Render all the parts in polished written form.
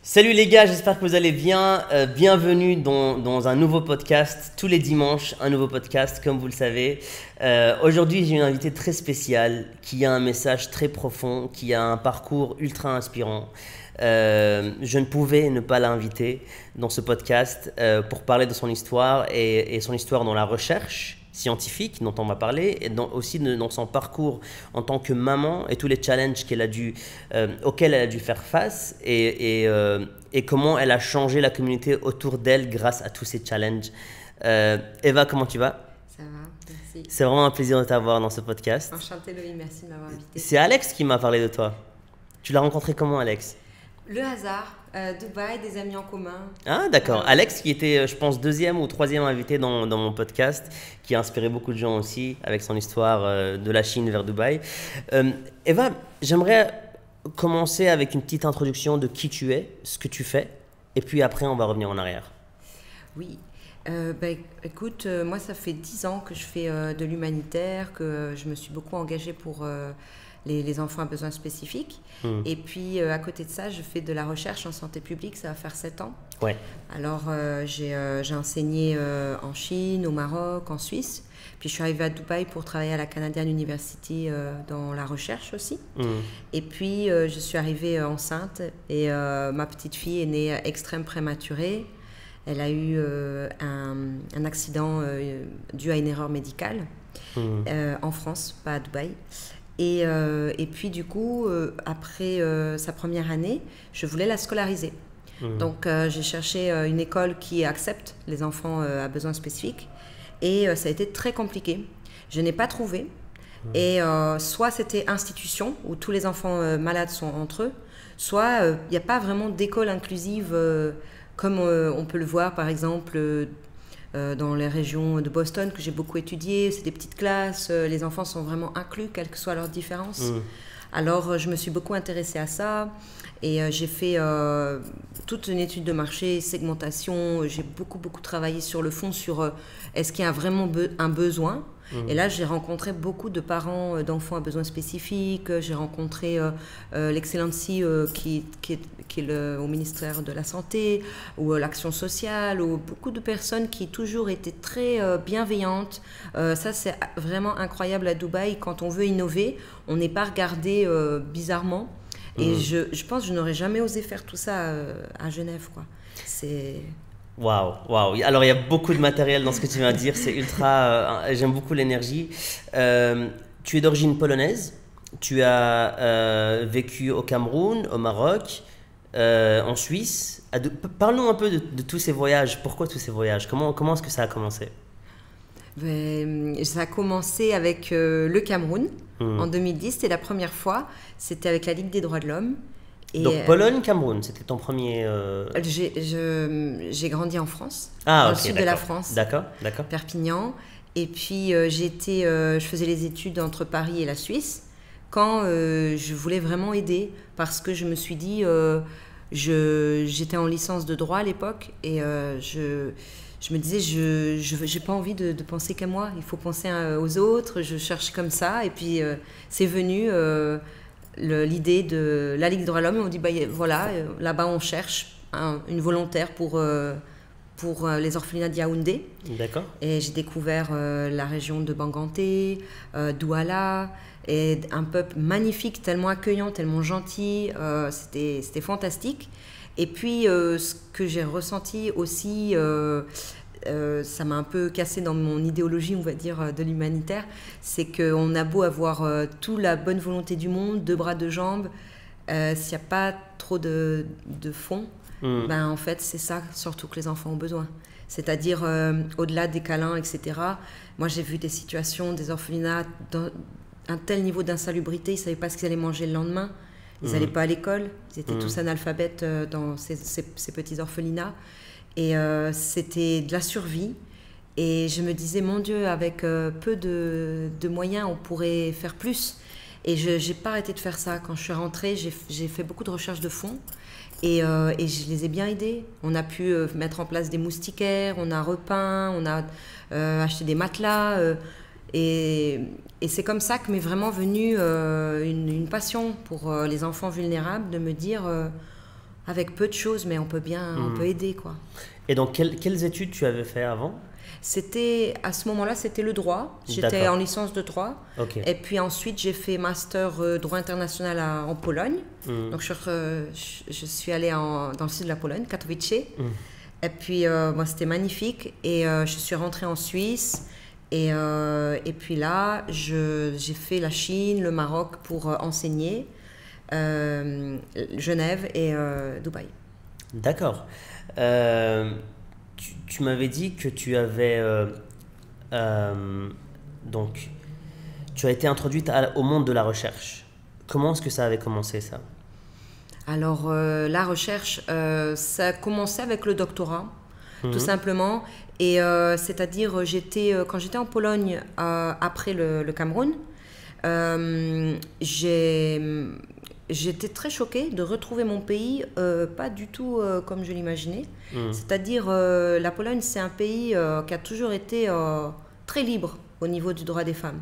Salut les gars, j'espère que vous allez bien. Bienvenue dans un nouveau podcast. Tous les dimanches, un nouveau podcast, comme vous le savez. Aujourd'hui, j'ai une invitée très spéciale qui a un message très profond, qui a un parcours ultra inspirant. Je ne pouvais ne pas l'inviter dans ce podcast pour parler de son histoire et son histoire dans la recherche scientifique dont on va parler et aussi dans son parcours en tant que maman et tous les challenges auxquels elle a dû faire face et comment elle a changé la communauté autour d'elle grâce à tous ces challenges. Eva, comment tu vas? Ça va, merci. C'est vraiment un plaisir de t'avoir dans ce podcast. Enchantée, Loïc, merci de m'avoir invité. C'est Alex qui m'a parlé de toi. Tu l'as rencontré comment, Alex? Le hasard, Dubaï, des amis en commun. Ah, d'accord. Alex qui était, je pense, deuxième ou troisième invité dans mon podcast, qui a inspiré beaucoup de gens aussi avec son histoire de la Chine vers Dubaï. Eva, j'aimerais commencer avec une petite introduction de qui tu es, ce que tu fais, et puis après on va revenir en arrière. Oui, écoute, moi ça fait 10 ans que je fais de l'humanitaire, que je me suis beaucoup engagée pour les enfants à besoins spécifiques. Et puis à côté de ça, je fais de la recherche en santé publique, ça va faire 7 ans. Ouais. Alors j'ai enseigné en Chine, au Maroc, en Suisse. Puis je suis arrivée à Dubaï pour travailler à la Canadian University dans la recherche aussi. Et puis je suis arrivée enceinte et ma petite fille est née extrême prématurée. Elle a eu un accident dû à une erreur médicale en France, pas à Dubaï. Et puis du coup, après sa première année, je voulais la scolariser. Donc j'ai cherché une école qui accepte les enfants à besoins spécifiques. Et ça a été très compliqué. Je n'ai pas trouvé. Et soit c'était institution, où tous les enfants malades sont entre eux, soit il n'y a pas vraiment d'école inclusive comme on peut le voir par exemple dans les régions de Boston que j'ai beaucoup étudié. C'est des petites classes, les enfants sont vraiment inclus, quelles que soient leurs différences. Alors je me suis beaucoup intéressée à ça et j'ai fait toute une étude de marché, segmentation. J'ai beaucoup travaillé sur le fond, sur est-ce qu'il y a vraiment un besoin. Et là, j'ai rencontré beaucoup de parents d'enfants à besoins spécifiques. J'ai rencontré l'Excellency qui est au ministère de la Santé, ou l'Action sociale, ou beaucoup de personnes qui toujours étaient très bienveillantes. Ça, c'est vraiment incroyable à Dubaï. Quand on veut innover, on n'est pas regardé bizarrement. Et je pense que je n'aurais jamais osé faire tout ça à Genève, quoi. C'est... Waouh. Alors, il y a beaucoup de matériel dans ce que tu viens de dire. C'est ultra... j'aime beaucoup l'énergie. Tu es d'origine polonaise. Tu as vécu au Cameroun, au Maroc, en Suisse. Parle-nous un peu de tous ces voyages. Pourquoi tous ces voyages? Comment est-ce que ça a commencé? Ça a commencé avec le Cameroun en 2010. C'était la première fois. C'était avec la Ligue des droits de l'homme. Et donc Pologne, Cameroun, c'était ton premier... J'ai grandi en France, dans le sud de la France, d'accord. Perpignan. Et puis je faisais les études entre Paris et la Suisse quand je voulais vraiment aider parce que je me suis dit, j'étais en licence de droit à l'époque et je me disais, je n'ai pas envie de penser qu'à moi, il faut penser aux autres, je cherche comme ça. Et puis c'est venu... l'idée de la Ligue des droits de l'homme, on dit voilà, là-bas on cherche une volontaire pour les orphelinats de Yaoundé. D'accord. Et j'ai découvert la région de Banganté, Douala, et un peuple magnifique, tellement accueillant, tellement gentil, c'était fantastique. Et puis ce que j'ai ressenti aussi, ça m'a un peu cassé dans mon idéologie, on va dire, de l'humanitaire, c'est qu'on a beau avoir toute la bonne volonté du monde, deux bras, deux jambes, s'il n'y a pas trop de fond, ben, en fait, c'est ça surtout que les enfants ont besoin. C'est-à-dire, au-delà des câlins, etc., moi j'ai vu des situations, des orphelinats, un tel niveau d'insalubrité, ils ne savaient pas ce qu'ils allaient manger le lendemain, ils n'allaient pas à l'école, ils étaient tous analphabètes dans ces petits orphelinats. Et c'était de la survie. Et je me disais, mon Dieu, avec peu de moyens, on pourrait faire plus. Et je n'ai pas arrêté de faire ça. Quand je suis rentrée, j'ai fait beaucoup de recherches de fonds. Et je les ai bien aidés. On a pu mettre en place des moustiquaires, on a repeint, on a acheté des matelas. Et c'est comme ça que m'est vraiment venue une passion pour les enfants vulnérables, de me dire... Avec peu de choses, mais on peut aider, quoi. Et donc, quelles études tu avais fait avant? À ce moment-là, c'était le droit. J'étais en licence de droit. Okay. Et puis ensuite, j'ai fait master droit international en Pologne. Donc, je suis allée dans le sud de la Pologne, Katowice. Et puis, c'était magnifique. Et je suis rentrée en Suisse. Et puis là, j'ai fait la Chine, le Maroc pour enseigner, Genève et Dubaï. D'accord. Tu m'avais dit que tu avais donc tu as été introduite au monde de la recherche. Comment est-ce que ça avait commencé, ça? Alors la recherche, ça a commencé avec le doctorat, tout simplement. Et c'est-à-dire quand j'étais en Pologne après le Cameroun, j'étais très choquée de retrouver mon pays pas du tout comme je l'imaginais. C'est-à-dire, la Pologne, c'est un pays qui a toujours été très libre au niveau du droit des femmes.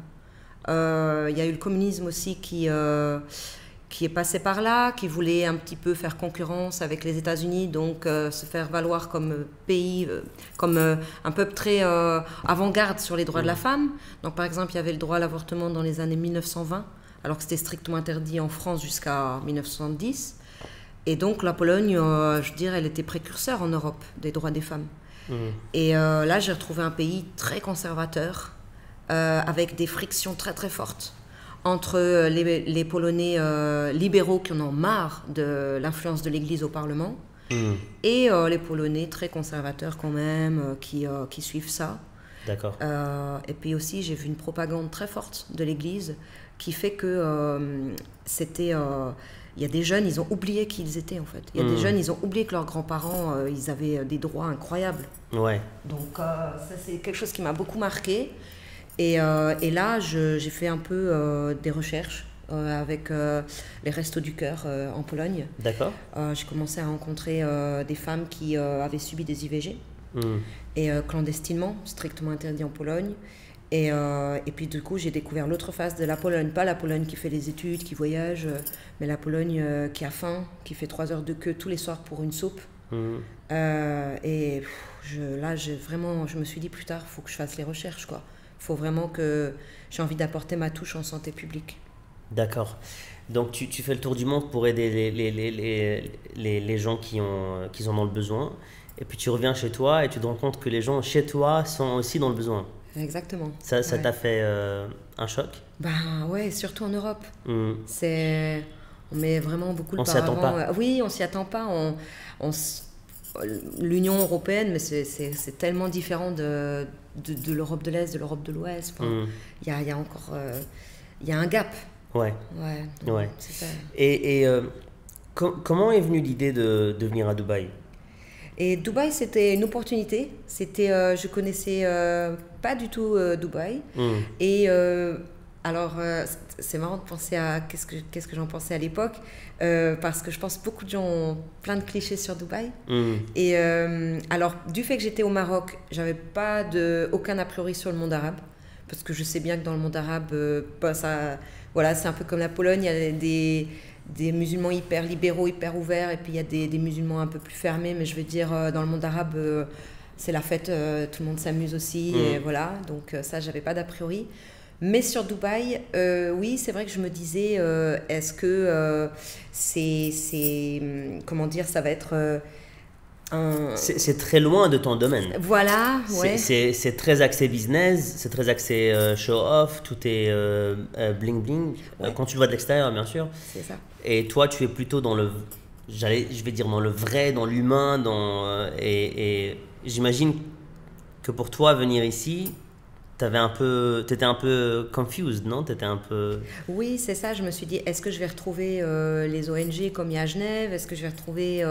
Il y a eu le communisme aussi qui est passé par là, qui voulait un petit peu faire concurrence avec les États-Unis, donc se faire valoir comme pays, comme un peuple très avant-garde sur les droits de la femme. Donc, par exemple, il y avait le droit à l'avortement dans les années 1920, alors que c'était strictement interdit en France jusqu'à 1970. Et donc la Pologne, je dirais, elle était précurseur en Europe des droits des femmes. Et là, j'ai retrouvé un pays très conservateur, avec des frictions très très fortes entre les Polonais libéraux qui en ont marre de l'influence de l'Église au Parlement et les Polonais très conservateurs quand même, qui suivent ça. D'accord. Et puis aussi, j'ai vu une propagande très forte de l'Église qui fait que il y a des jeunes, ils ont oublié qui ils étaient en fait. Il y a des jeunes, ils ont oublié que leurs grands-parents, ils avaient des droits incroyables. Ouais. Donc ça, c'est quelque chose qui m'a beaucoup marqué. Et là, j'ai fait un peu des recherches avec les Restos du Cœur en Pologne. D'accord. J'ai commencé à rencontrer des femmes qui avaient subi des IVG. Et clandestinement, strictement interdit en Pologne. Et puis du coup, j'ai découvert l'autre face de la Pologne. Pas la Pologne qui fait les études, qui voyage, mais la Pologne qui a faim, qui fait 3 heures de queue tous les soirs pour une soupe. Et là, je me suis dit plus tard, il faut que je fasse les recherches, quoi. Il faut vraiment que j'ai envie d'apporter ma touche en santé publique. D'accord. Donc tu fais le tour du monde pour aider les gens qui en ont le besoin. Et puis tu reviens chez toi et tu te rends compte que les gens chez toi sont aussi dans le besoin. Exactement. Ça t'a fait un choc? Ben ouais, surtout en Europe. On met vraiment beaucoup le paravent. On s'y attend pas. Oui, on s'y attend pas. L'Union européenne, mais c'est tellement différent de l'Europe de l'Est, de l'Europe de l'Ouest. Enfin, y a encore il y a un gap. Ouais. Ouais. C'est ça. Et comment est venue l'idée de venir à Dubaï? Et Dubaï, c'était une opportunité. Je connaissais pas du tout Dubaï. Et alors, c'est marrant de penser à qu'est-ce que j'en pensais à l'époque, parce que je pense que beaucoup de gens ont plein de clichés sur Dubaï. Et alors, du fait que j'étais au Maroc, j'avais aucun a priori sur le monde arabe, parce que je sais bien que dans le monde arabe, c'est un peu comme la Pologne, il y a des musulmans hyper libéraux, hyper ouverts, et puis il y a des musulmans un peu plus fermés, mais je veux dire, dans le monde arabe, c'est la fête, tout le monde s'amuse aussi, et voilà, donc ça, j'avais pas d'a priori. Mais sur Dubaï, oui, c'est vrai que je me disais, est-ce que comment dire, ça va être c'est très loin de ton domaine. Voilà, ouais. C'est très axé business, c'est très axé show-off, tout est bling-bling, quand tu le vois de l'extérieur, bien sûr. C'est ça. Et toi, tu es plutôt dans je vais dire dans le vrai, dans l'humain, et j'imagine que pour toi, venir ici, t'étais un peu confused, non? T'étais un peu... Oui, c'est ça. Je me suis dit, est-ce que je vais retrouver les ONG comme il y a à Genève? Est-ce que je vais retrouver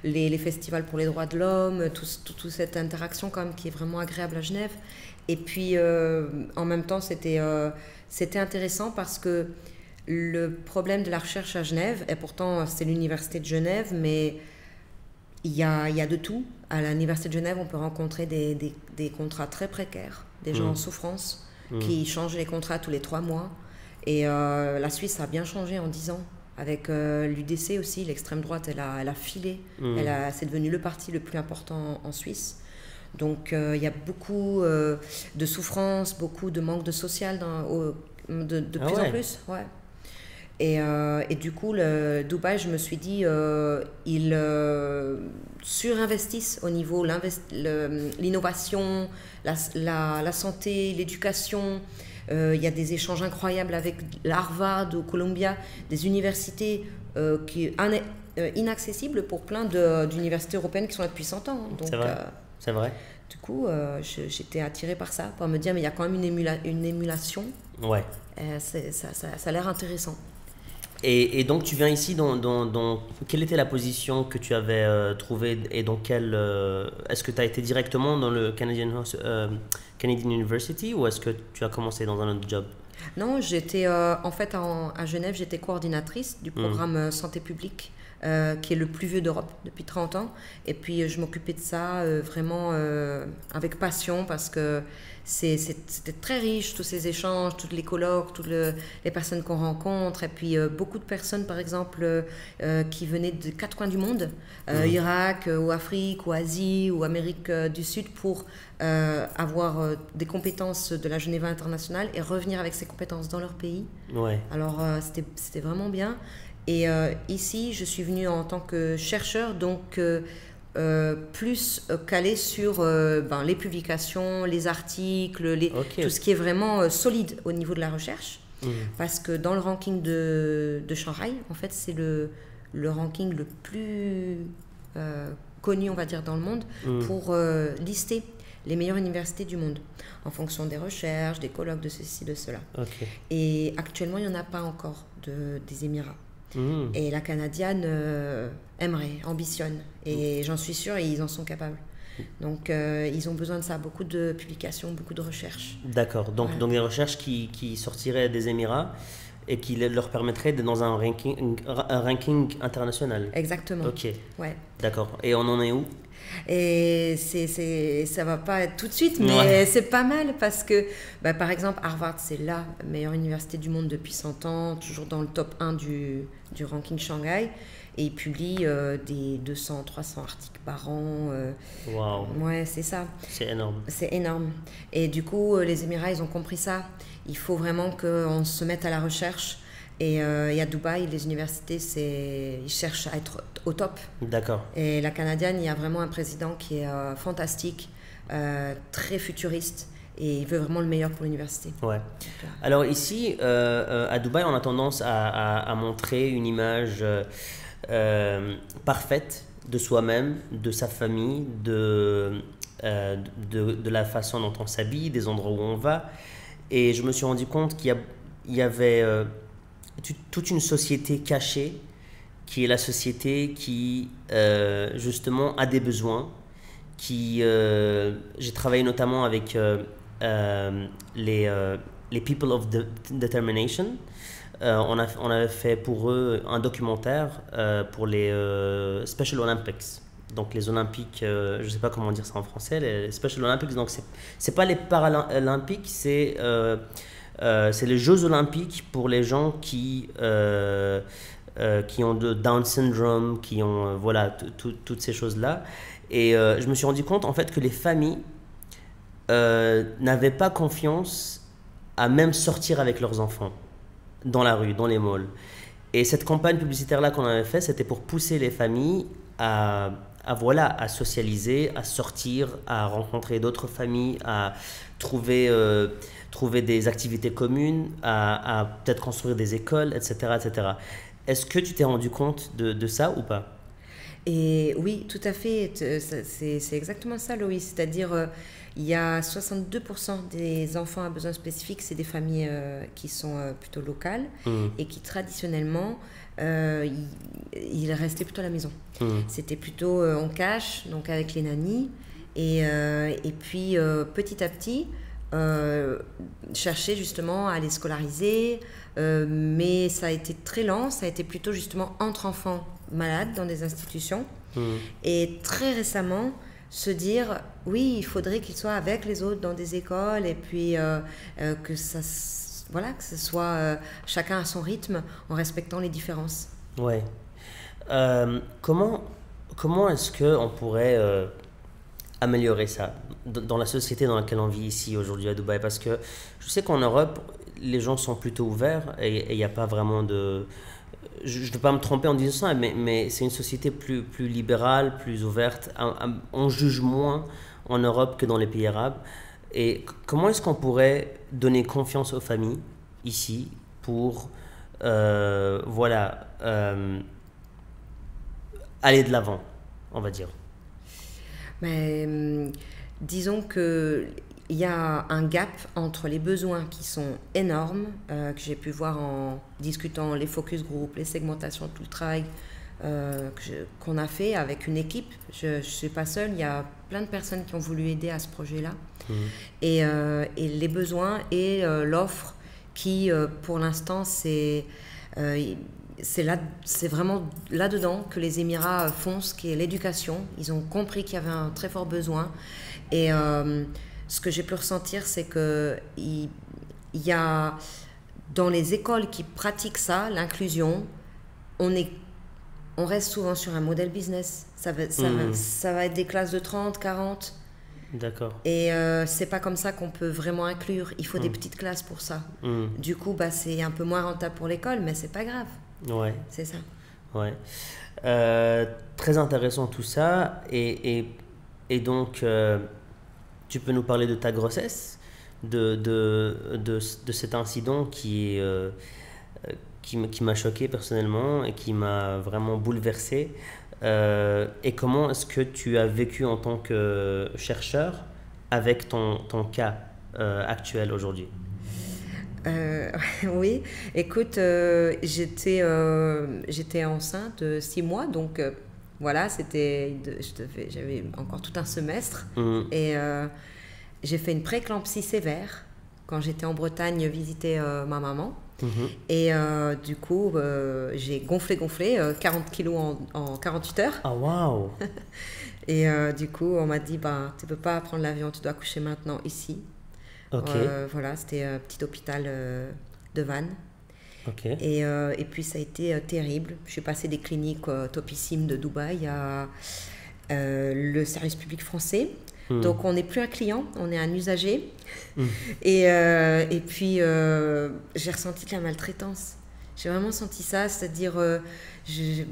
les festivals pour les droits de l'homme? Toute cette interaction quand même qui est vraiment agréable à Genève. Et puis, en même temps, c'était intéressant parce que le problème de la recherche à Genève, et pourtant c'est l'université de Genève, mais il y a de tout. À l'université de Genève, on peut rencontrer des contrats très précaires, des gens en souffrance qui changent les contrats tous les 3 mois. Et la Suisse a bien changé en 10 ans. Avec l'UDC aussi, l'extrême droite, elle a filé. C'est devenu le parti le plus important en Suisse. Donc il y a beaucoup de souffrance, beaucoup de manque de social de plus en plus. Ouais. Et du coup, Dubaï, je me suis dit, ils surinvestissent au niveau l'innovation, la santé, l'éducation. Il y a des échanges incroyables avec l'Harvard ou Columbia, des universités inaccessibles pour plein d'universités européennes qui sont là depuis 100 ans. Donc, c'est vrai. Du coup, j'étais attirée par ça, pour me dire, mais il y a quand même une émulation. Ouais. Ça a l'air intéressant. Et donc, tu viens ici quelle était la position que tu avais trouvée et dans quelle... est-ce que tu as été directement dans le Canadian University ou est-ce que tu as commencé dans un autre job? Non, j'étais en fait à Genève, j'étais coordinatrice du programme Santé publique, qui est le plus vieux d'Europe depuis 30 ans. Et puis, je m'occupais de ça vraiment avec passion parce que c'était très riche, tous ces échanges, tous les colloques, toutes les personnes qu'on rencontre. Et puis, beaucoup de personnes, par exemple, qui venaient de 4 coins du monde, Irak, ou Afrique, ou Asie, ou Amérique du Sud, pour avoir des compétences de la Genève internationale et revenir avec ces compétences dans leur pays. Ouais. Alors, c'était vraiment bien. Et ici, je suis venue en tant que chercheur, donc plus calée sur les publications, les articles, tout ce qui est vraiment solide au niveau de la recherche. Parce que dans le ranking de Shanghai, en fait, c'est le ranking le plus connu, on va dire, dans le monde pour lister les meilleures universités du monde, en fonction des recherches, des colloques, de ceci, de cela. Okay. Et actuellement, il n'y en a pas encore des Émirats. Et la Canadienne aimerait, ambitionne. Et j'en suis sûre, ils en sont capables. Donc, ils ont besoin de ça, beaucoup de publications, beaucoup de recherches. D'accord, donc des recherches qui sortiraient des Émirats et qui leur permettraient d'être dans un ranking international. Exactement. Ok, ouais. D'accord. Et on en est où? Et ça va pas être tout de suite, mais c'est pas mal parce que, par exemple, Harvard, c'est la meilleure université du monde depuis 100 ans, toujours dans le top 1 du ranking Shanghai. Et ils publient des 200-300 articles par an. Waouh. Ouais, c'est ça. C'est énorme. C'est énorme. Et du coup, les Émirats, ils ont compris ça. Il faut vraiment qu'on se mette à la recherche. Et à Dubaï, les universités, ils cherchent à être au top. D'accord. Et la Canadienne, il y a vraiment un président qui est fantastique, très futuriste. Et il veut vraiment le meilleur pour l'université. Ouais. Alors ici, à Dubaï, on a tendance à montrer une image parfaite de soi-même, de sa famille, de la façon dont on s'habille, des endroits où on va. Et je me suis rendu compte qu'il y avait toute une société cachée, qui est la société qui, justement, a des besoins. J'ai travaillé notamment avec les People of Determination. On avait fait pour eux un documentaire pour les Special Olympics. Donc les Olympiques, je ne sais pas comment dire ça en français, les Special Olympics. Donc c'est pas les Paralympiques, c'est les Jeux Olympiques pour les gens qui ont de Down syndrome, qui ont toutes ces choses-là. Et je me suis rendu compte en fait que les familles n'avaient pas confiance à même sortir avec leurs enfants dans la rue, dans les malls. Et cette campagne publicitaire-là qu'on avait fait, c'était pour pousser les familles à socialiser, à sortir, à rencontrer d'autres familles, à trouver des activités communes, à peut-être construire des écoles, etc., etc. Est-ce que tu t'es rendu compte de ça ou pas? Et oui, tout à fait. C'est exactement ça, Loïs. C'est-à-dire, il y a 62% des enfants à besoins spécifiques, c'est des familles qui sont plutôt locales et qui traditionnellement, ils restaient plutôt à la maison. C'était plutôt en cash, donc avec les nannies. Et puis, petit à petit, chercher justement à les scolariser. Mais ça a été très lent. Ça a été plutôt justement entre enfants malades dans des institutions. Et très récemment, se dire, oui, il faudrait qu'ils soient avec les autres dans des écoles et puis que ça voilà, que ce soit chacun à son rythme en respectant les différences. Ouais. Comment est-ce qu'on pourrait améliorer ça dans la société dans laquelle on vit ici aujourd'hui à Dubaï? Parce que je sais qu'en Europe, les gens sont plutôt ouverts et il n'y a pas vraiment de... Je ne veux pas me tromper en disant ça, mais c'est une société plus libérale, plus ouverte. On juge moins en Europe que dans les pays arabes. Et comment est-ce qu'on pourrait donner confiance aux familles ici pour aller de l'avant, on va dire? Mais disons qu'il y a un gap entre les besoins qui sont énormes, que j'ai pu voir en discutant les focus group, les segmentations, tout le travail qu'on a fait avec une équipe. Je ne suis pas seule, il y a plein de personnes qui ont voulu aider à ce projet-là. Et les besoins et l'offre qui, pour l'instant, c'est vraiment là-dedans que les Émirats font ce qui est l'éducation. Ils ont compris qu'il y avait un très fort besoin. Et ce que j'ai pu ressentir, c'est qu'il y a dans les écoles qui pratiquent ça, l'inclusion, on reste souvent sur un modèle business. Ça va être des classes de 30, 40. D'accord. Et c'est pas comme ça qu'on peut vraiment inclure. Il faut des petites classes pour ça. Du coup, c'est un peu moins rentable pour l'école, mais c'est pas grave. Ouais. C'est ça. Ouais. Très intéressant tout ça. Et donc, tu peux nous parler de ta grossesse, de cet incident qui m'a choqué personnellement et qui m'a vraiment bouleversé. Et comment est-ce que tu as vécu en tant que chercheur avec ton cas actuel aujourd'hui? Oui, écoute, j'étais enceinte de 6 mois, donc voilà, j'avais encore tout un semestre. Et j'ai fait une prééclampsie sévère quand j'étais en Bretagne visiter ma maman. Et du coup, j'ai gonflé 40 kilos en 48 heures. Ah, waouh! Et du coup, on m'a dit, tu peux pas prendre l'avion, tu dois accoucher maintenant ici. Ok. Voilà, c'était un petit hôpital de Vannes. Ok. Et puis ça a été terrible. Je suis passée des cliniques topissimes de Dubaï à le service public français. Donc on n'est plus un client, on est un usager. Et puis j'ai ressenti de la maltraitance. J'ai vraiment senti ça, c'est-à-dire j'ai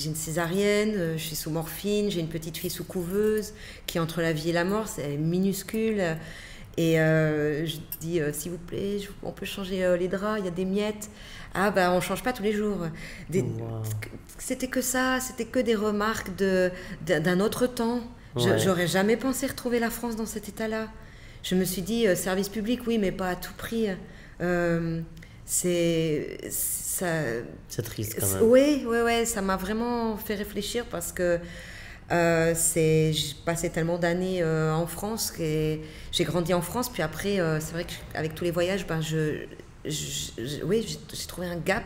une césarienne, je suis sous morphine, j'ai une petite fille sous couveuse qui est entre la vie et la mort, c'est minuscule. Et je dis, s'il vous plaît, on peut changer les draps, il y a des miettes. Ah, on ne change pas tous les jours. Wow. C'était que ça, c'était que des remarques d'un autre temps. Ouais. J'aurais jamais pensé retrouver la France dans cet état-là. Je me suis dit, service public, oui, mais pas à tout prix. C'est triste quand même. Oui, ça m'a vraiment fait réfléchir parce que j'ai passé tellement d'années en France que j'ai grandi en France, puis après c'est vrai qu'avec tous les voyages j'ai trouvé un gap.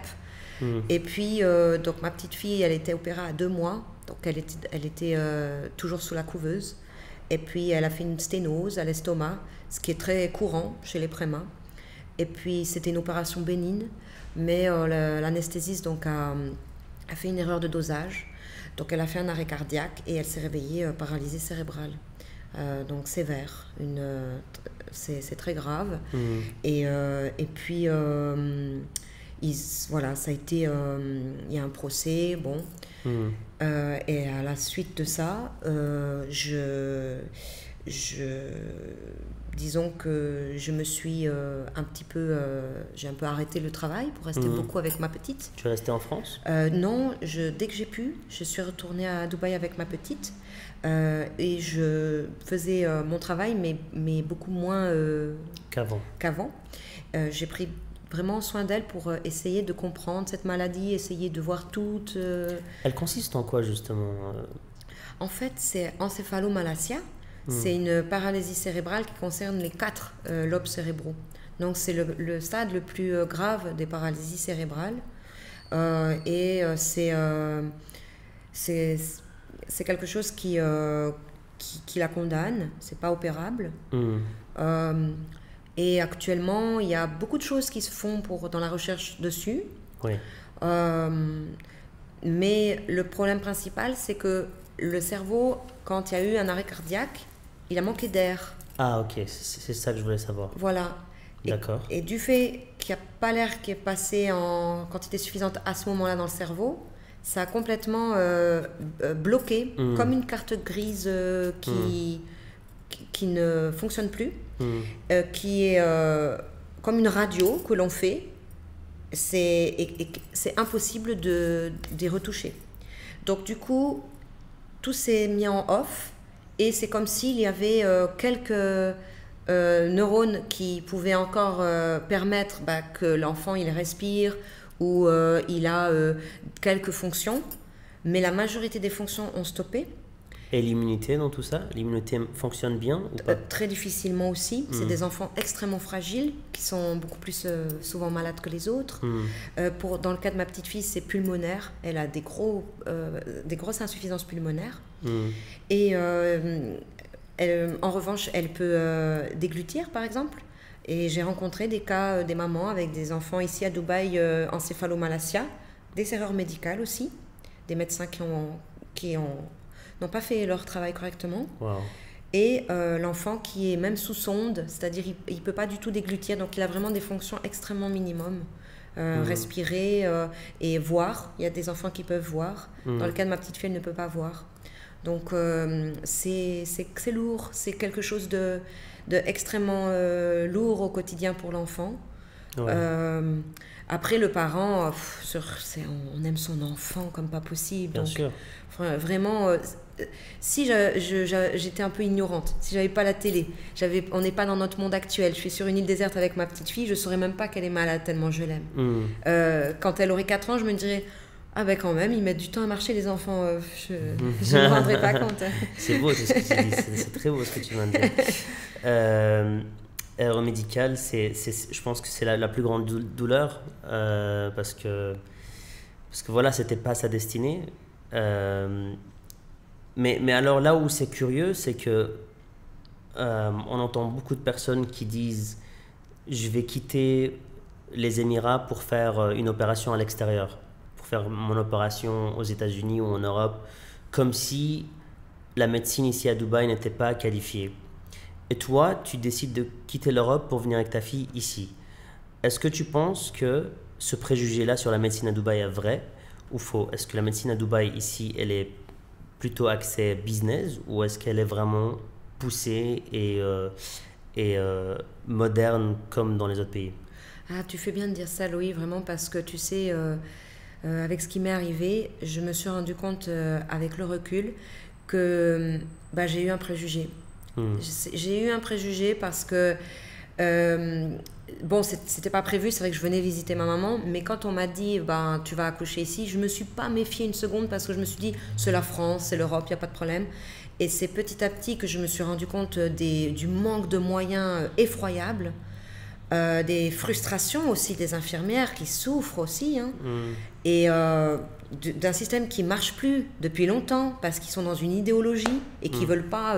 Et puis donc ma petite fille, elle était opérée à 2 mois, donc elle était toujours sous la couveuse, et puis elle a fait une sténose à l'estomac, ce qui est très courant chez les prémas. Et puis c'était une opération bénigne, mais l'anesthésiste donc a fait une erreur de dosage. Donc elle a fait un arrêt cardiaque et elle s'est réveillée paralysée cérébrale. Donc sévère, c'est très grave. Et puis voilà, ça a été, il y a un procès, bon. Et à la suite de ça, disons que je me suis j'ai un peu arrêté le travail pour rester beaucoup avec ma petite. Tu es restée en France? Non, dès que j'ai pu, je suis retournée à Dubaï avec ma petite et je faisais mon travail, mais beaucoup moins qu'avant. J'ai pris vraiment soin d'elle pour essayer de comprendre cette maladie, essayer de voir toute... Elle consiste en quoi justement? En fait, c'est encéphalomalacia. C'est une paralysie cérébrale qui concerne les 4 lobes cérébraux. Donc c'est le stade le plus grave des paralysies cérébrales. Et c'est quelque chose qui la condamne. C'est pas opérable. Et actuellement, il y a beaucoup de choses qui se font dans la recherche dessus. Oui. Mais le problème principal, c'est que le cerveau, quand il y a eu un arrêt cardiaque, il a manqué d'air. Ah, ok, c'est ça que je voulais savoir. Voilà. D'accord. Et du fait qu'il n'y a pas l'air qui est passé en quantité suffisante à ce moment-là dans le cerveau, ça a complètement bloqué, comme une carte grise qui ne fonctionne plus, qui est comme une radio que l'on fait. C'est impossible d'y retoucher. Donc du coup, tout s'est mis en off et c'est comme s'il y avait quelques neurones qui pouvaient encore permettre que l'enfant il respire ou il a quelques fonctions, mais la majorité des fonctions ont stoppé. Et l'immunité dans tout ça? L'immunité fonctionne bien ou pas? Très difficilement aussi. C'est des enfants extrêmement fragiles qui sont beaucoup plus souvent malades que les autres. Dans le cas de ma petite fille, c'est pulmonaire. Elle a des grosses insuffisances pulmonaires. Et en revanche, elle peut déglutir, par exemple. Et j'ai rencontré des cas des mamans avec des enfants ici à Dubaï, encéphalomalacia, des erreurs médicales aussi, des médecins qui n'ont pas fait leur travail correctement. Wow. Et l'enfant qui est même sous sonde, c'est-à-dire il ne peut pas du tout déglutir, donc il a vraiment des fonctions extrêmement minimum. Respirer et voir. Il y a des enfants qui peuvent voir. Dans le cas de ma petite fille, elle ne peut pas voir. Donc c'est lourd, c'est quelque chose de extrêmement lourd au quotidien pour l'enfant. Ouais. Après, le parent, on aime son enfant comme pas possible. Bien sûr. Vraiment, si j'étais un peu ignorante, si j'avais pas la télé, on n'est pas dans notre monde actuel, je suis sur une île déserte avec ma petite fille, je saurais même pas qu'elle est malade tellement je l'aime. Quand elle aurait 4 ans, je me dirais, ah ben quand même, ils mettent du temps à marcher les enfants, je ne me rendrais pas compte. C'est beau tout ce que tu dis, c'est très beau ce que tu viens de dire. Erreur médicale, je pense que c'est la plus grande douleur parce que voilà, c'était pas sa destinée. Mais alors là où c'est curieux, c'est que on entend beaucoup de personnes qui disent je vais quitter les Émirats pour faire une opération à l'extérieur, pour faire mon opération aux États-Unis ou en Europe, comme si la médecine ici à Dubaï n'était pas qualifiée. Et toi, tu décides de quitter l'Europe pour venir avec ta fille ici. Est-ce que tu penses que ce préjugé-là sur la médecine à Dubaï est vrai ou faux? Est-ce que la médecine à Dubaï ici, elle est plutôt axée business ou est-ce qu'elle est vraiment poussée et moderne comme dans les autres pays? Ah, tu fais bien de dire ça, Loïc, vraiment, parce que tu sais, avec ce qui m'est arrivé, je me suis rendu compte avec le recul que j'ai eu un préjugé. J'ai eu un préjugé parce que c'était pas prévu, c'est vrai que je venais visiter ma maman, mais quand on m'a dit tu vas accoucher ici, je me suis pas méfiée une seconde parce que je me suis dit c'est la France, c'est l'Europe, il n'y a pas de problème. Et c'est petit à petit que je me suis rendu compte du manque de moyens effroyable, des frustrations aussi des infirmières qui souffrent aussi, et d'un système qui marche plus depuis longtemps parce qu'ils sont dans une idéologie et qui veulent pas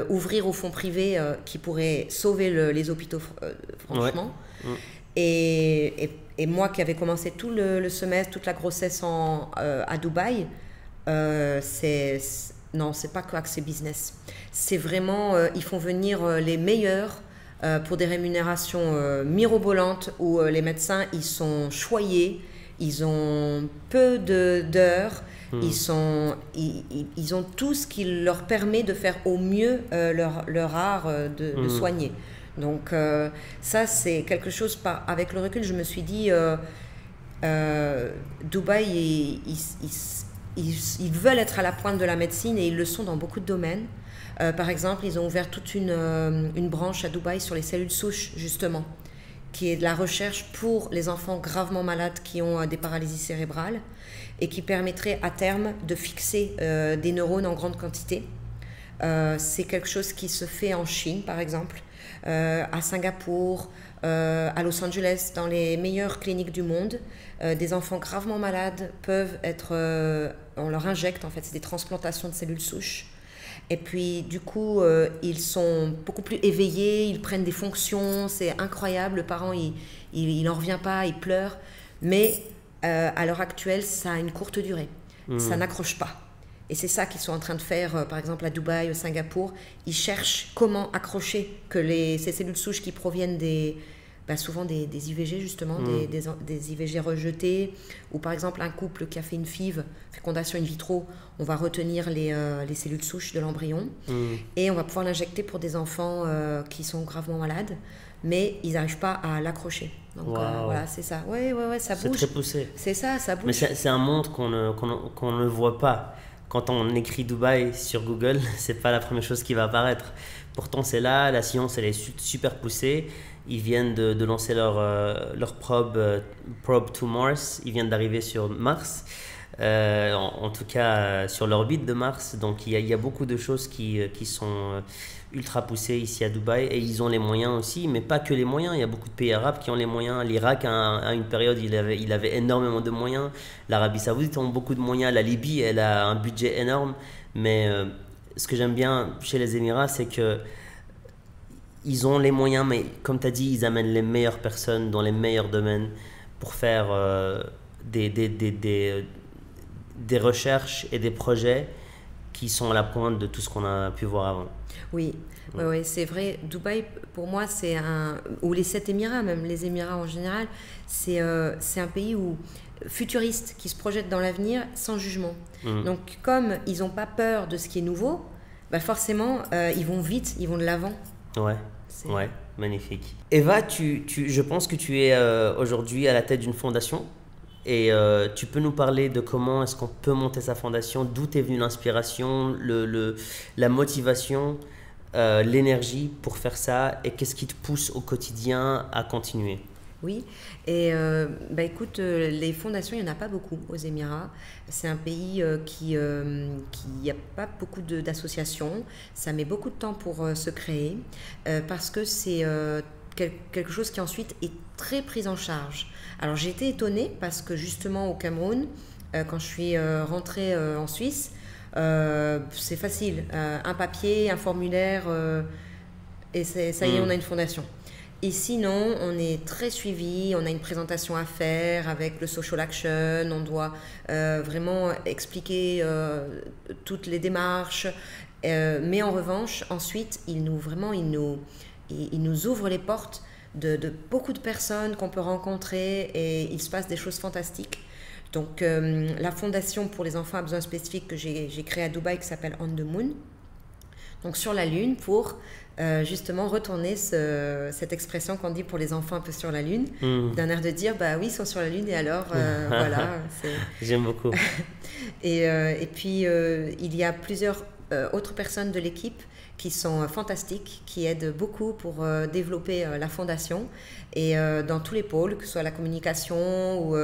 ouvrir au fonds privé qui pourrait sauver les hôpitaux franchement. Et moi qui avais commencé tout le semestre, toute la grossesse à Dubaï, non, c'est pas que accès business, c'est vraiment ils font venir les meilleurs pour des rémunérations mirobolantes où les médecins ils sont choyés. Ils ont peu d'heures, ils ont tout ce qui leur permet de faire au mieux leur art de soigner. Donc ça, c'est quelque chose, avec le recul, je me suis dit, Dubaï, ils veulent être à la pointe de la médecine et ils le sont dans beaucoup de domaines. Par exemple, ils ont ouvert toute une branche à Dubaï sur les cellules souches, justement, qui est de la recherche pour les enfants gravement malades qui ont des paralysies cérébrales et qui permettrait à terme de fixer des neurones en grande quantité. C'est quelque chose qui se fait en Chine, par exemple, à Singapour, à Los Angeles, dans les meilleures cliniques du monde. Des enfants gravement malades peuvent être... on leur injecte, en fait, c'est des transplantations de cellules souches. Et puis, du coup, ils sont beaucoup plus éveillés, ils prennent des fonctions, c'est incroyable. Le parent, il n'en revient pas, il pleure. Mais à l'heure actuelle, ça a une courte durée. Ça n'accroche pas. Et c'est ça qu'ils sont en train de faire, par exemple à Dubaï, au Singapour. Ils cherchent comment accrocher que ces cellules souches qui proviennent souvent des IVG justement, des IVG rejetés, ou par exemple un couple qui a fait une FIV, fécondation in vitro, on va retenir les cellules souches de l'embryon et on va pouvoir l'injecter pour des enfants qui sont gravement malades, mais ils n'arrivent pas à l'accrocher. Donc voilà, c'est ça. Ouais, ça bouge. C'est très poussé. C'est ça, ça bouge. Mais c'est un monde qu'on ne voit pas. Quand on écrit Dubaï sur Google, c'est pas la première chose qui va apparaître. Pourtant, c'est là, la science, elle est super poussée. Ils viennent de lancer leur probe to Mars. Ils viennent d'arriver sur Mars, en tout cas sur l'orbite de Mars. Donc, il y a beaucoup de choses qui sont ultra poussées ici à Dubaï. Et ils ont les moyens aussi, mais pas que les moyens. Il y a beaucoup de pays arabes qui ont les moyens. L'Irak, à une période, il avait énormément de moyens. L'Arabie Saoudite a beaucoup de moyens. La Libye, elle a un budget énorme. Mais ce que j'aime bien chez les Émirats, c'est que ils ont les moyens, mais comme tu as dit, ils amènent les meilleures personnes dans les meilleurs domaines pour faire des recherches et des projets qui sont à la pointe de tout ce qu'on a pu voir avant. Oui, ouais, c'est vrai. Dubaï, pour moi, ou les 7 Émirats, même les Émirats en général, c'est un pays futuriste qui se projette dans l'avenir sans jugement. Donc, comme ils n'ont pas peur de ce qui est nouveau, forcément, ils vont vite, ils vont de l'avant. Ouais, magnifique. Eva, je pense que tu es aujourd'hui à la tête d'une fondation et tu peux nous parler de comment est-ce qu'on peut monter sa fondation, d'où est venue l'inspiration, la motivation, l'énergie pour faire ça et qu'est-ce qui te pousse au quotidien à continuer? Oui, et écoute, les fondations, il n'y en a pas beaucoup aux Émirats. C'est un pays qui a pas beaucoup d'associations. Ça met beaucoup de temps pour se créer parce que c'est quelque chose qui ensuite est très pris en charge. Alors j'ai été étonnée parce que justement au Cameroun, quand je suis rentrée en Suisse, c'est facile. Un papier, un formulaire et ça y est, on a une fondation. Et sinon, on est très suivi, on a une présentation à faire avec le social action, on doit vraiment expliquer toutes les démarches. Mais en revanche, ensuite, il nous ouvre les portes de beaucoup de personnes qu'on peut rencontrer et il se passe des choses fantastiques. Donc, la fondation pour les enfants à besoins spécifiques que j'ai créée à Dubaï qui s'appelle On the Moon, donc sur la Lune, pour justement retourner cette expression qu'on dit pour les enfants un peu sur la Lune, d'un air de dire oui, ils sont sur la Lune et alors voilà. J'aime beaucoup. Et puis il y a plusieurs autres personnes de l'équipe qui sont fantastiques, qui aident beaucoup pour développer la fondation et dans tous les pôles, que ce soit la communication ou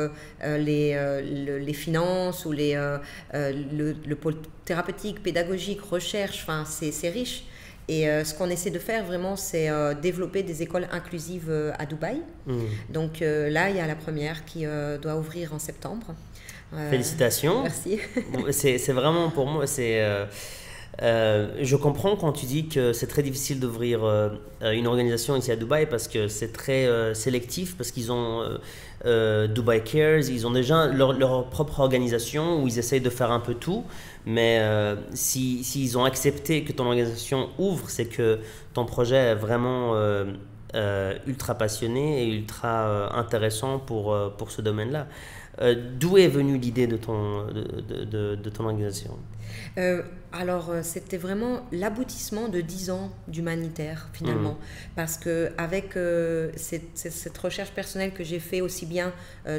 les finances ou le pôle thérapeutique, pédagogique, recherche, c'est riche. Et ce qu'on essaie de faire vraiment, c'est développer des écoles inclusives à Dubaï. Donc là, il y a la première qui doit ouvrir en septembre. Félicitations. Merci. C'est vraiment pour moi, je comprends quand tu dis que c'est très difficile d'ouvrir une organisation ici à Dubaï parce que c'est très sélectif, parce qu'ils ont Dubai Cares, ils ont déjà leur propre organisation où ils essayent de faire un peu tout, mais s'ils ont accepté que ton organisation ouvre, c'est que ton projet est vraiment ultra passionné et ultra intéressant pour ce domaine-là. D'où est venue l'idée de ton organisation? Alors, c'était vraiment l'aboutissement de 10 ans d'humanitaire, finalement. Parce qu'avec cette recherche personnelle que j'ai fait aussi bien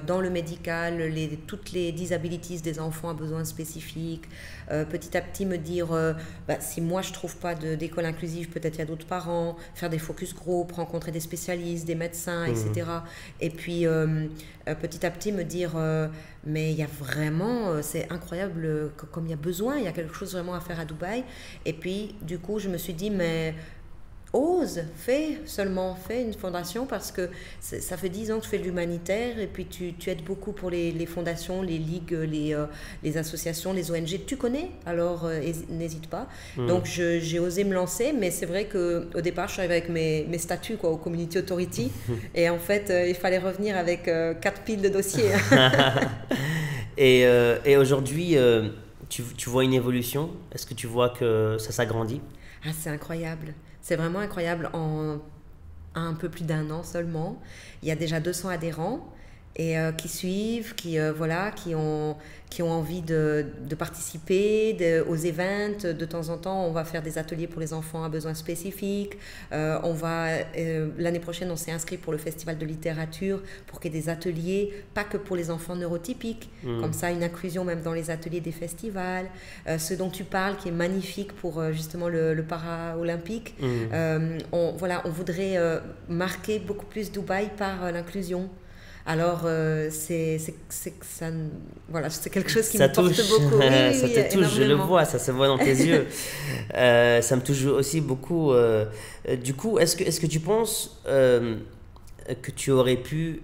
dans le médical, toutes les disabilities des enfants à besoins spécifiques, petit à petit me dire, si moi je ne trouve pas d'école inclusive, peut-être il y a d'autres parents, faire des focus group, rencontrer des spécialistes, des médecins, etc. Et puis, petit à petit me dire, mais il y a vraiment, c'est incroyable comme il y a besoin, il y a quelque chose vraiment à faire à Dubaï. Et puis, du coup, je me suis dit, mais fais une fondation parce que ça fait 10 ans que tu fais de l'humanitaire et puis tu aides beaucoup pour les fondations, les ligues, les associations, les ONG. Tu connais, alors n'hésite pas. Donc j'ai osé me lancer, mais c'est vrai qu'au départ, je suis arrivée avec mes statuts au Community Authority et en fait, il fallait revenir avec 4 piles de dossiers. Et aujourd'hui, tu vois une évolution? Est-ce que tu vois que ça s'agrandit? Ah, c'est incroyable. C'est vraiment incroyable. En un peu plus d'1 an seulement, il y a déjà 200 adhérents et qui suivent, qui ont envie de participer aux events. De temps en temps, on va faire des ateliers pour les enfants à besoins spécifiques. L'année prochaine, on s'est inscrit pour le festival de littérature pour qu'il y ait des ateliers, pas que pour les enfants neurotypiques, comme ça, une inclusion même dans les ateliers des festivals. Ce dont tu parles, qui est magnifique pour justement le para-olympique. On voudrait marquer beaucoup plus Dubaï par l'inclusion. Alors, c'est quelque chose qui me porte beaucoup. Oui, ça te touche, je le vois, ça se voit dans tes yeux. Ça me touche aussi beaucoup. Du coup, est-ce que tu penses que tu aurais pu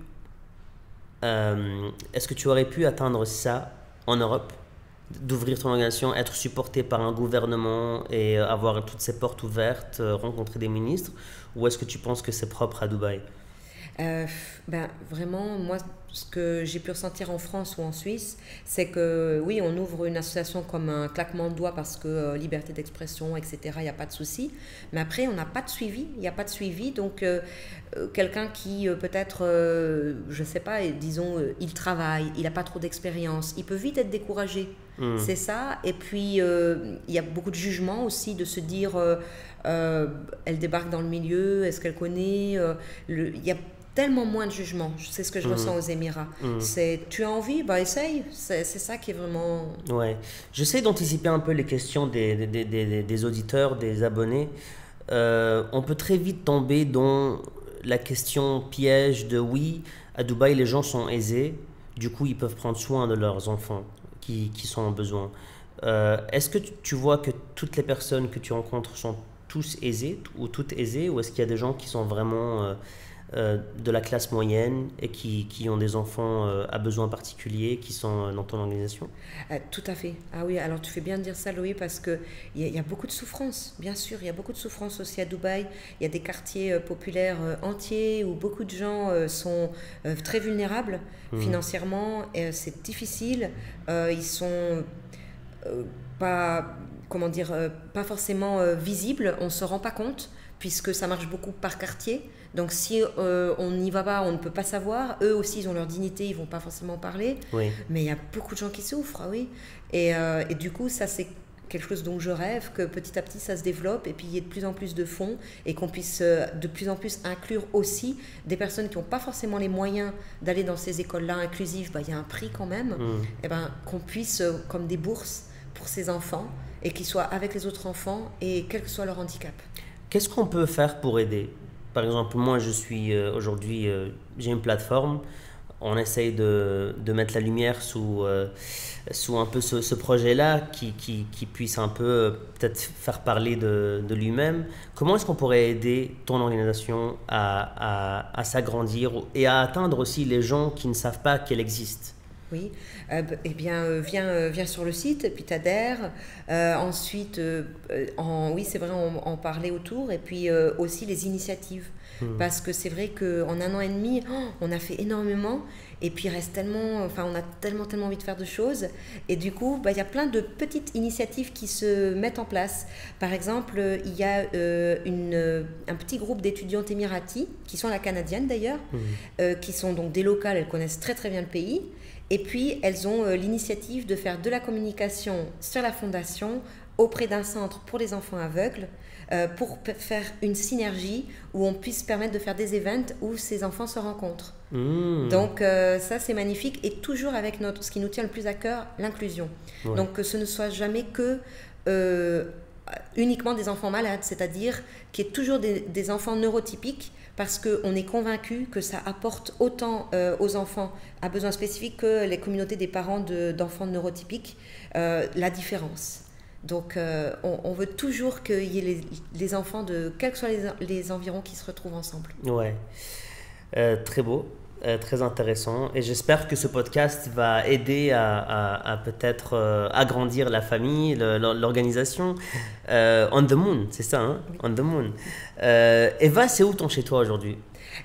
atteindre ça en Europe, d'ouvrir ton organisation, être supporté par un gouvernement et avoir toutes ces portes ouvertes, rencontrer des ministres, ou est-ce que tu penses que c'est propre à Dubaï? Vraiment, moi, ce que j'ai pu ressentir en France ou en Suisse, c'est que oui, on ouvre une association comme un claquement de doigts parce que liberté d'expression, etc., il n'y a pas de souci. Mais après, on n'a pas de suivi, il n'y a pas de suivi. Donc, quelqu'un qui peut-être, je ne sais pas, disons, il travaille, il n'a pas trop d'expérience, il peut vite être découragé. C'est ça. Et puis, il y a beaucoup de jugement aussi, de se dire, elle débarque dans le milieu, est-ce qu'elle connaît il y a tellement moins de jugement, c'est ce que je ressens aux Émirats. C'est, tu as envie, essaye, c'est ça qui est vraiment... Ouais, j'essaie d'anticiper un peu les questions des auditeurs, des abonnés. On peut très vite tomber dans la question piège de oui, à Dubaï les gens sont aisés, du coup ils peuvent prendre soin de leurs enfants qui sont en besoin. Est-ce que tu vois que toutes les personnes que tu rencontres sont tous aisés ou toutes aisées, ou est-ce qu'il y a des gens qui sont vraiment de la classe moyenne et qui ont des enfants à besoins particuliers qui sont dans ton organisation? Tout à fait. Ah oui, alors tu fais bien de dire ça, Louis, parce qu'il y a beaucoup de souffrance, bien sûr. Il y a beaucoup de souffrance aussi à Dubaï. Il y a des quartiers populaires entiers où beaucoup de gens sont très vulnérables financièrement. C'est difficile. Ils sont pas forcément visibles. On ne se rend pas compte, puisque ça marche beaucoup par quartier. Donc si on n'y va pas, on ne peut pas savoir. Eux aussi, ils ont leur dignité, ils ne vont pas forcément parler. Oui. Mais il y a beaucoup de gens qui souffrent, oui. Et du coup, ça, c'est quelque chose dont je rêve, que petit à petit, ça se développe et puis il y ait de plus en plus de fonds et qu'on puisse de plus en plus inclure aussi des personnes qui n'ont pas forcément les moyens d'aller dans ces écoles-là inclusives. Il y a un prix quand même. Et qu'on puisse, comme des bourses pour ces enfants, et qu'ils soient avec les autres enfants et quel que soit leur handicap. Qu'est-ce qu'on peut faire pour aider? Par exemple, moi, je suis aujourd'hui, j'ai une plateforme. On essaye de mettre la lumière sous un peu ce projet-là qui puisse un peu peut-être faire parler de lui-même. Comment est-ce qu'on pourrait aider ton organisation à s'agrandir et à atteindre aussi les gens qui ne savent pas qu'elle existe? Oui, viens sur le site et puis t'adhères. Ensuite, oui, c'est vrai, en parler autour et puis aussi les initiatives. Parce que c'est vrai qu'en 1 an et demi, on a fait énormément et puis il reste tellement, on a tellement envie de faire de choses. Et du coup, il y a plein de petites initiatives qui se mettent en place. Par exemple, il y a un petit groupe d'étudiantes émiraties, qui sont la canadienne d'ailleurs, qui sont donc des locales, elles connaissent très très bien le pays. Et puis, elles ont l'initiative de faire de la communication sur la fondation auprès d'un centre pour les enfants aveugles pour faire une synergie où on puisse permettre de faire des events où ces enfants se rencontrent. Donc, ça, c'est magnifique. Et toujours avec ce qui nous tient le plus à cœur, l'inclusion. Ouais. Donc, que ce ne soit jamais que uniquement des enfants malades, c'est-à-dire qu'il y ait toujours des enfants neurotypiques, parce qu'on est convaincu que ça apporte autant aux enfants à besoins spécifiques que les communautés des parents d'enfants neurotypiques la différence. Donc, on veut toujours qu'il y ait les enfants de quels que soient les environs qui se retrouvent ensemble. Ouais, très beau, très intéressant. Et j'espère que ce podcast va aider à peut-être agrandir la famille, l'organisation. On the Moon, c'est ça, hein? Oui. On the Moon. Eva, c'est où ton chez toi aujourd'hui?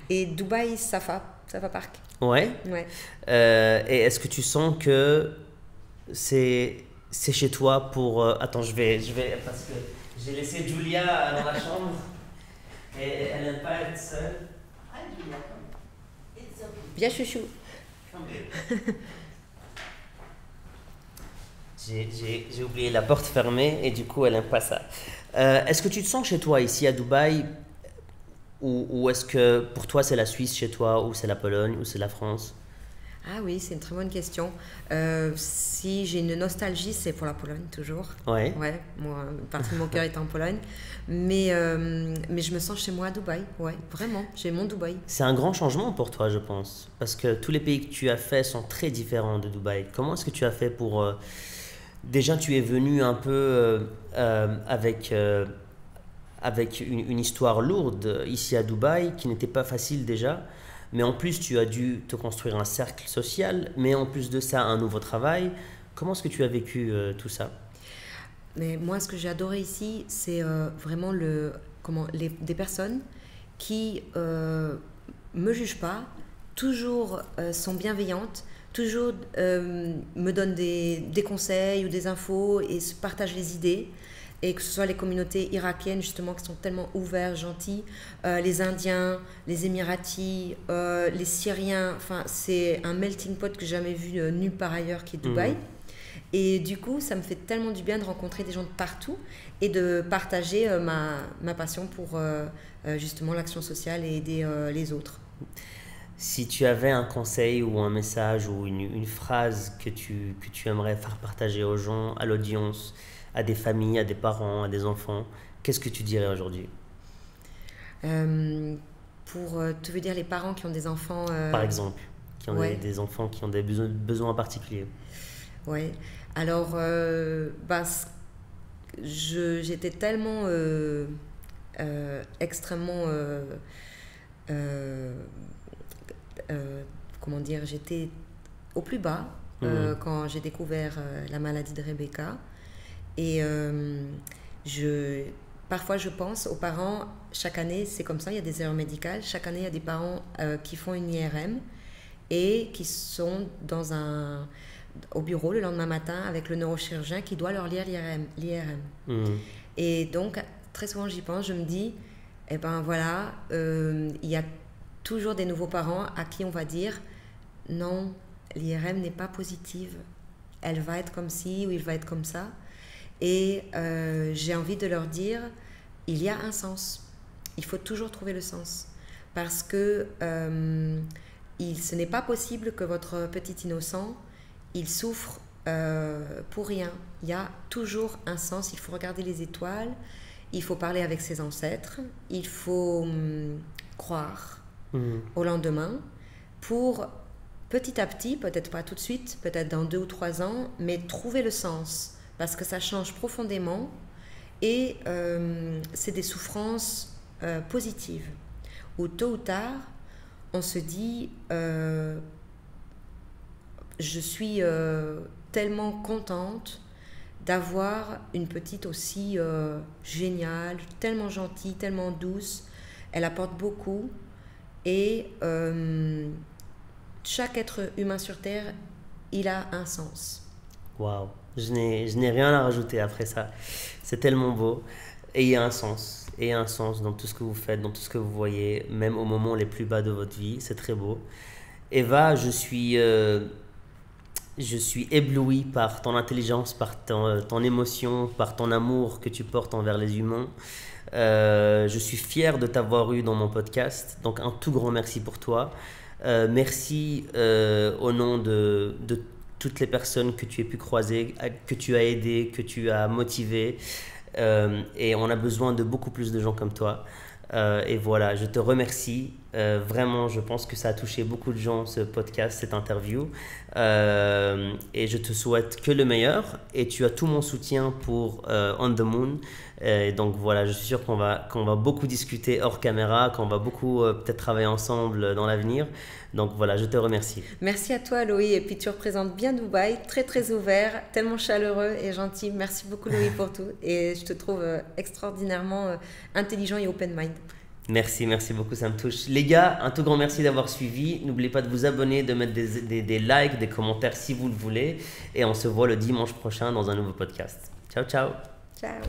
Et Dubaï, Safa Park. Ouais. Ouais. Et est-ce que tu sens que c'est chez toi pour... Attends, je vais... Parce que j'ai laissé Julia dans la chambre et elle n'aime pas être seule. Hi Julia, come. It's okay. Bien chouchou. Come here. J'ai oublié la porte fermée et du coup elle n'aime pas ça. Est-ce que tu te sens chez toi ici à Dubaï ou est-ce que pour toi c'est la Suisse chez toi ou c'est la Pologne ou c'est la France? Ah oui, c'est une très bonne question. Si j'ai une nostalgie, c'est pour la Pologne, toujours. Ouais. Ouais, moi, une partie de mon cœur est en Pologne. Mais je me sens chez moi à Dubaï. Ouais, vraiment, j'ai mon Dubaï. C'est un grand changement pour toi, je pense, parce que tous les pays que tu as fait sont très différents de Dubaï. Comment est-ce que tu as fait pour... Déjà, tu es venu un peu avec une histoire lourde ici à Dubaï, qui n'était pas facile déjà. Mais en plus, tu as dû te construire un cercle social, mais en plus de ça, un nouveau travail. Comment est-ce que tu as vécu tout ça? Mais moi, ce que j'ai adoré ici, c'est vraiment des personnes qui me jugent pas, toujours sont bienveillantes, toujours me donnent des conseils ou des infos et se partagent les idées. Et que ce soit les communautés irakiennes, justement, qui sont tellement ouvertes, gentilles, les Indiens, les Émiratis, les Syriens, enfin, c'est un melting pot que j'ai jamais vu nulle part ailleurs, qui est Dubaï. Et du coup, ça me fait tellement du bien de rencontrer des gens de partout et de partager ma passion pour justement l'action sociale et aider les autres. Si tu avais un conseil ou un message ou une phrase que tu aimerais faire partager aux gens, à l'audience, à des familles, à des parents, à des enfants, qu'est-ce que tu dirais aujourd'hui? Tu veux dire les parents qui ont des enfants Par exemple, qui ont ouais. des enfants qui ont des besoins particuliers. Ouais. Alors, j'étais tellement extrêmement, comment dire, j'étais au plus bas quand j'ai découvert la maladie de Rebecca. Et parfois je pense aux parents, chaque année c'est comme ça, il y a des erreurs médicales, chaque année il y a des parents qui font une IRM et qui sont au bureau le lendemain matin avec le neurochirurgien qui doit leur lire l'IRM. Et donc très souvent j'y pense, je me dis, eh ben voilà, il y a toujours des nouveaux parents à qui on va dire, non, l'IRM n'est pas positive, elle va être comme ci ou il va être comme ça. Et j'ai envie de leur dire, il y a un sens. Il faut toujours trouver le sens. Parce que ce n'est pas possible que votre petit innocent, il souffre pour rien. Il y a toujours un sens. Il faut regarder les étoiles. Il faut parler avec ses ancêtres. Il faut croire au lendemain pour petit à petit, peut-être pas tout de suite, peut-être dans 2 ou 3 ans, mais trouver le sens. Parce que ça change profondément et c'est des souffrances positives. Où tôt ou tard, on se dit je suis tellement contente d'avoir une petite aussi géniale, tellement gentille, tellement douce. Elle apporte beaucoup et chaque être humain sur Terre, il a un sens. Waouh! Je n'ai rien à rajouter après ça. C'est tellement beau. Et il y a un sens. Et il y a un sens dans tout ce que vous faites, dans tout ce que vous voyez, même aux moments les plus bas de votre vie. C'est très beau. Eva, je suis ébloui par ton intelligence, par ton émotion, par ton amour que tu portes envers les humains. Je suis fier de t'avoir eu dans mon podcast. Donc un tout grand merci pour toi. Merci au nom de toutes les personnes que tu as pu croiser, que tu as aidées, que tu as motivées. Et on a besoin de beaucoup plus de gens comme toi. Et voilà, je te remercie Vraiment, je pense que ça a touché beaucoup de gens, ce podcast, cette interview. Et je te souhaite que le meilleur. Et tu as tout mon soutien pour On the Moon. Et donc voilà, je suis sûr qu'on va beaucoup discuter hors caméra, qu'on va beaucoup peut-être travailler ensemble dans l'avenir. Donc voilà, je te remercie. Merci à toi, Loïc. Et puis tu représentes bien Dubaï, très très ouvert, tellement chaleureux et gentil. Merci beaucoup, Loïc, pour tout. Et je te trouve extraordinairement intelligent et open mind. Merci beaucoup, ça me touche. Les gars, un tout grand merci d'avoir suivi. N'oubliez pas de vous abonner, de mettre des likes, des commentaires si vous le voulez. Et on se voit le dimanche prochain dans un nouveau podcast. Ciao, ciao. Ciao.